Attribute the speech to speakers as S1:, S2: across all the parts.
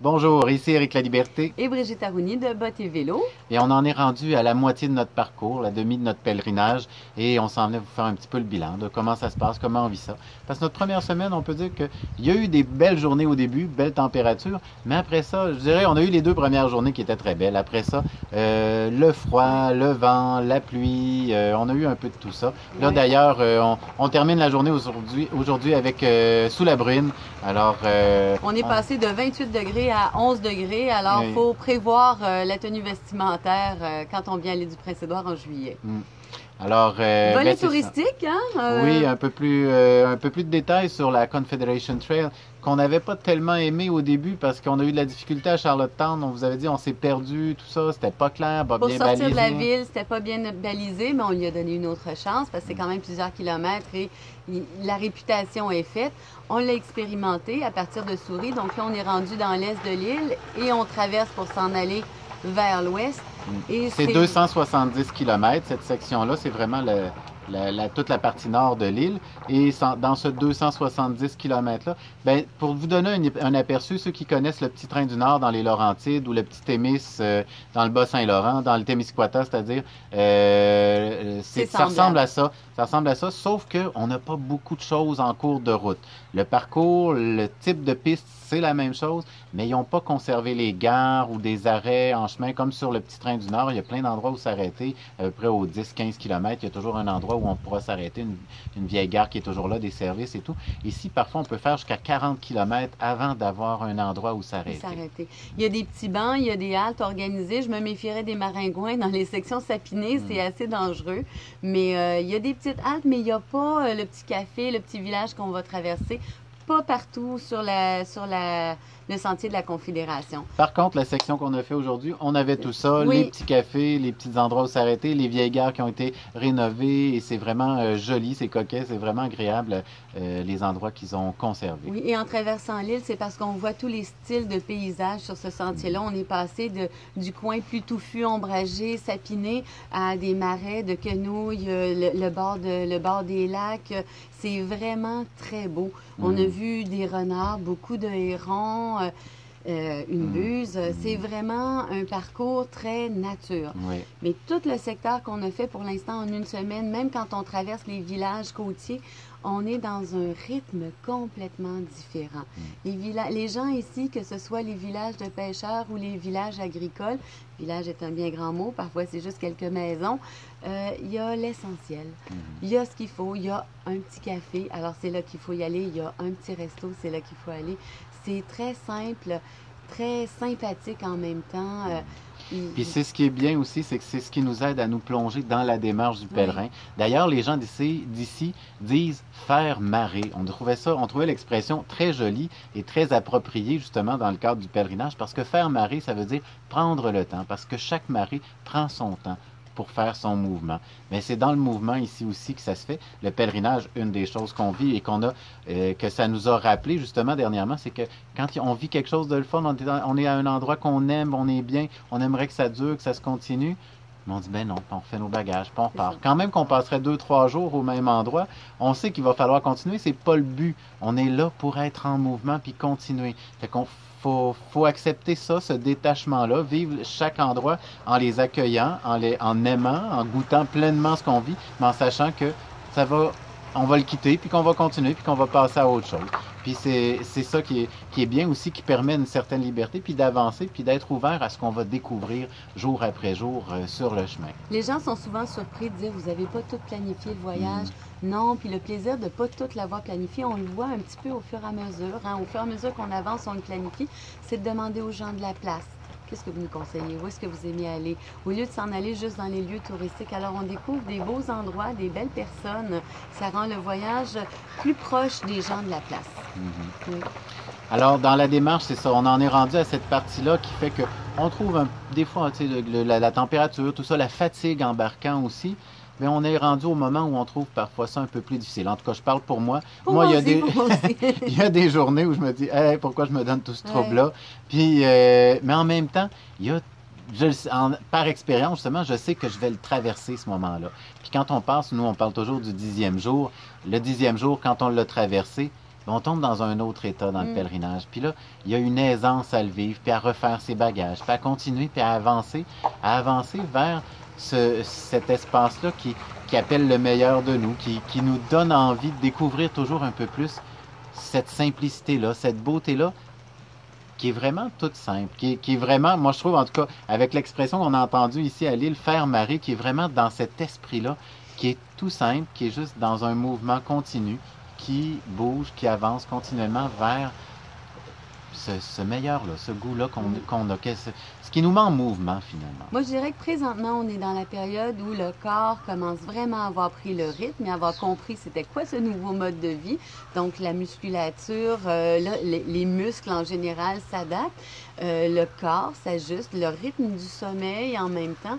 S1: Bonjour, ici Éric Laliberté.
S2: Et Brigitte Arouni de Bottes et Vélo.
S1: Et on en est rendu à la moitié de notre parcours, la demi de notre pèlerinage, et on s'en venait vous faire un petit peu le bilan de comment ça se passe, comment on vit ça. Parce que notre première semaine, on peut dire qu'il y a eu des belles journées au début, belles températures, mais après ça, je dirais, on a eu les 2 premières journées qui étaient très belles. Après ça, le froid, le vent, la pluie, on a eu un peu de tout ça. Là, d'ailleurs, on termine la journée aujourd'hui avec sous la bruine. Alors,
S2: on est passé de 28 degrés à 11 degrés, alors il faut prévoir la tenue vestimentaire quand on vient à l'île du Prince-Édouard en juillet.
S1: Alors,
S2: volet touristique, hein?
S1: Oui, un peu plus de détails sur la Confederation Trail qu'on n'avait pas tellement aimé au début parce qu'on a eu de la difficulté à Charlottetown. On vous avait dit on s'est perdu, tout ça, c'était pas clair, pas bien balisé.
S2: Pour sortir de la ville, c'était pas bien balisé, mais on lui a donné une autre chance parce que c'est quand même plusieurs kilomètres et la réputation est faite. On l'a expérimenté à partir de Souris, donc là on est rendu dans l'est de l'île et on traverse pour s'en aller vers l'ouest.
S1: C'est 270 km, cette section-là, c'est vraiment toute la partie nord de l'île. Et dans ce 270 km-là, ben, pour vous donner un aperçu, ceux qui connaissent le petit train du Nord dans les Laurentides ou le petit Témis dans le Bas-Saint-Laurent, dans le Témiscouata, c'est-à-dire, ça ressemble à ça. Ça ressemble à ça, sauf qu'on n'a pas beaucoup de choses en cours de route. Le parcours, le type de piste, c'est la même chose, mais ils n'ont pas conservé les gares ou des arrêts en chemin comme sur le petit train du Nord. Il y a plein d'endroits où s'arrêter, à peu près aux 10-15 km. Il y a toujours un endroit où on pourra s'arrêter, une vieille gare qui est toujours là, des services et tout. Ici, parfois, on peut faire jusqu'à 40 km avant d'avoir un endroit où s'arrêter.
S2: Il y a des petits bancs, il y a des haltes organisées. Je me méfierais des maringouins dans les sections sapinées, c'est assez dangereux. Mais il y a des petites haltes, mais il n'y a pas le petit café, le petit village qu'on va traverser. Pas partout sur le sentier de la Confédération.
S1: Par contre, la section qu'on a fait aujourd'hui, on avait tout ça, les petits cafés, les petits endroits où s'arrêter, les vieilles gares qui ont été rénovées et c'est vraiment joli, c'est coquet, c'est vraiment agréable les endroits qu'ils ont conservés.
S2: Oui, et en traversant l'île, c'est parce qu'on voit tous les styles de paysages sur ce sentier-là. On est passé du coin plus touffu, ombragé, sapiné, à des marais de quenouilles, le bord des lacs. C'est vraiment très beau. On a vu des renards, beaucoup de hérons, une buse. C'est vraiment un parcours très nature.
S1: Oui.
S2: Mais tout le secteur qu'on a fait pour l'instant en une semaine, même quand on traverse les villages côtiers, on est dans un rythme complètement différent. Les gens ici, que ce soit les villages de pêcheurs ou les villages agricoles, village est un bien grand mot, parfois c'est juste quelques maisons, il y a l'essentiel. Il y a ce qu'il faut, il y a un petit café, alors c'est là qu'il faut y aller, il y a un petit resto, c'est là qu'il faut aller. C'est très simple, très sympathique en même temps.
S1: Puis c'est ce qui est bien aussi, c'est que c'est ce qui nous aide à nous plonger dans la démarche du pèlerin. D'ailleurs, les gens d'ici disent faire marée. On trouvait l'expression très jolie et très appropriée justement dans le cadre du pèlerinage parce que faire marée, ça veut dire prendre le temps parce que chaque marée prend son temps pour faire son mouvement. Mais c'est dans le mouvement ici aussi que ça se fait. Le pèlerinage, une des choses qu'on vit et que ça nous a rappelé justement dernièrement, c'est que quand on vit quelque chose de le fun, on est à un endroit qu'on aime, on est bien, on aimerait que ça dure, que ça se continue. Mais on dit, ben non, on refait nos bagages, puis on repart. Quand même qu'on passerait 2-3 jours au même endroit, on sait qu'il va falloir continuer, c'est pas le but. On est là pour être en mouvement puis continuer. Fait qu'on faut accepter ça, ce détachement-là, vivre chaque endroit en les accueillant, en aimant, en goûtant pleinement ce qu'on vit, mais en sachant que on va le quitter, puis qu'on va continuer, puis qu'on va passer à autre chose. Puis c'est ça qui est bien aussi, qui permet une certaine liberté, puis d'avancer, puis d'être ouvert à ce qu'on va découvrir jour après jour sur le chemin.
S2: Les gens sont souvent surpris de dire, vous n'avez pas tout planifié le voyage. Non, puis le plaisir de ne pas tout l'avoir planifié, on le voit un petit peu au fur et à mesure. Au fur et à mesure qu'on avance, on le planifie. C'est de demander aux gens de la place. Qu'est-ce que vous nous conseillez? Où est-ce que vous aimez aller? Au lieu de s'en aller juste dans les lieux touristiques, alors on découvre des beaux endroits, des belles personnes. Ça rend le voyage plus proche des gens de la place.
S1: Alors, dans la démarche, c'est ça. On en est rendu à cette partie-là qui fait qu'on trouve des fois la température, tout ça, la fatigue embarquant aussi. Mais on est rendu au moment où on trouve parfois ça un peu plus difficile. En tout cas, je parle pour moi. Il y a des journées où je me dis, hey, pourquoi je me donne tout ce trouble-là? Puis, mais en même temps, par expérience, justement, je sais que je vais le traverser, ce moment-là. Puis quand on passe, nous, on parle toujours du 10e jour. Le 10e jour, quand on l'a traversé, puis on tombe dans un autre état dans le
S2: Mm.
S1: pèlerinage. Puis là, il y a une aisance à le vivre, puis à refaire ses bagages, puis à continuer, puis à avancer vers cet espace-là qui appelle le meilleur de nous, qui nous donne envie de découvrir toujours un peu plus cette simplicité-là, cette beauté-là, qui est vraiment toute simple, qui est vraiment, moi je trouve en tout cas, avec l'expression qu'on a entendue ici à l'île, faire marée, qui est vraiment dans cet esprit-là, qui est tout simple, qui est juste dans un mouvement continu, qui bouge, qui avance continuellement vers ce meilleur-là, ce goût-là qu'on a, ce qui nous met en mouvement finalement.
S2: Moi, je dirais que présentement, on est dans la période où le corps commence vraiment à avoir pris le rythme et à avoir compris c'était quoi ce nouveau mode de vie. Donc, la musculature, là, les muscles en général s'adaptent, le corps s'ajuste, le rythme du sommeil en même temps.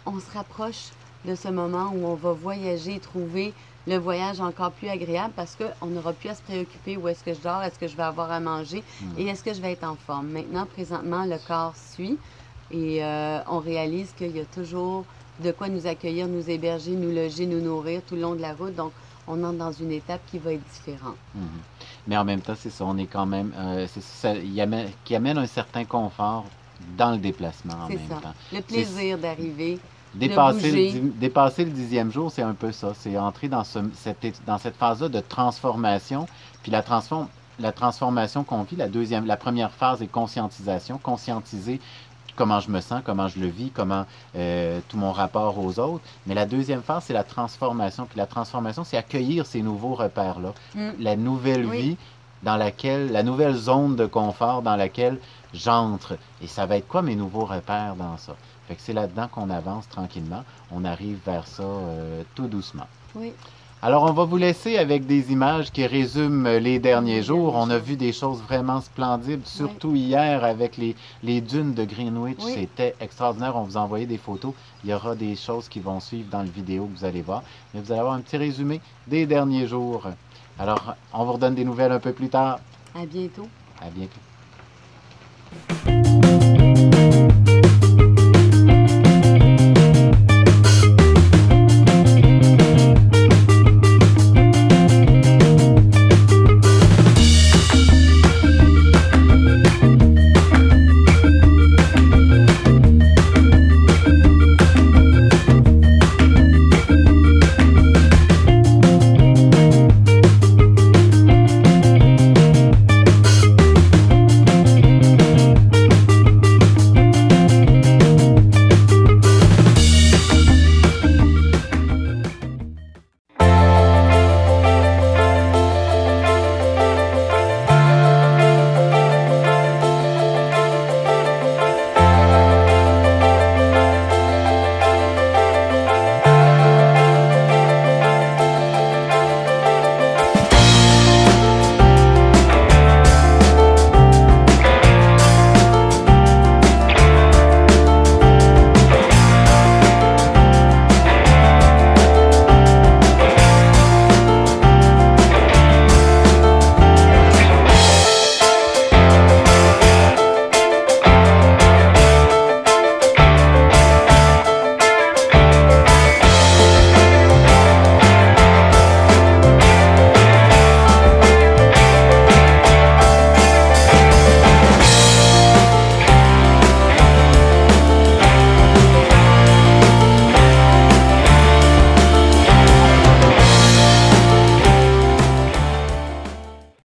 S2: On se rapproche de ce moment où on va voyager et trouver le voyage encore plus agréable parce qu'on n'aura plus à se préoccuper où est-ce que je dors, est-ce que je vais avoir à manger et est-ce que je vais être en forme. Maintenant, présentement, le corps suit et on réalise qu'il y a toujours de quoi nous accueillir, nous héberger, nous loger, nous nourrir tout le long de la route. Donc, on entre dans une étape qui va être différente.
S1: Mais en même temps, c'est ça, on est quand même, c'est ça qui amène un certain confort dans le déplacement en même temps.
S2: Le plaisir d'arriver.
S1: Dépasser le 10e jour, c'est un peu ça. C'est entrer dans cette phase-là de transformation. Puis la transformation qu'on vit, la première phase est conscientisation. Conscientiser comment je me sens, comment je le vis, comment tout mon rapport aux autres. Mais la deuxième phase, c'est la transformation. Puis la transformation, c'est accueillir ces nouveaux repères-là. La nouvelle vie dans laquelle, la nouvelle zone de confort dans laquelle j'entre. Et ça va être quoi mes nouveaux repères dans ça? Fait que c'est là-dedans qu'on avance tranquillement. On arrive vers ça tout doucement.
S2: Oui.
S1: Alors, on va vous laisser avec des images qui résument les derniers jours. On a vu des choses vraiment splendides, surtout hier avec les dunes de Greenwich. C'était extraordinaire. On vous a envoyé des photos. Il y aura des choses qui vont suivre dans le vidéo que vous allez voir. Mais vous allez avoir un petit résumé des derniers jours. Alors, on vous redonne des nouvelles un peu plus tard.
S2: À bientôt.
S1: À bientôt.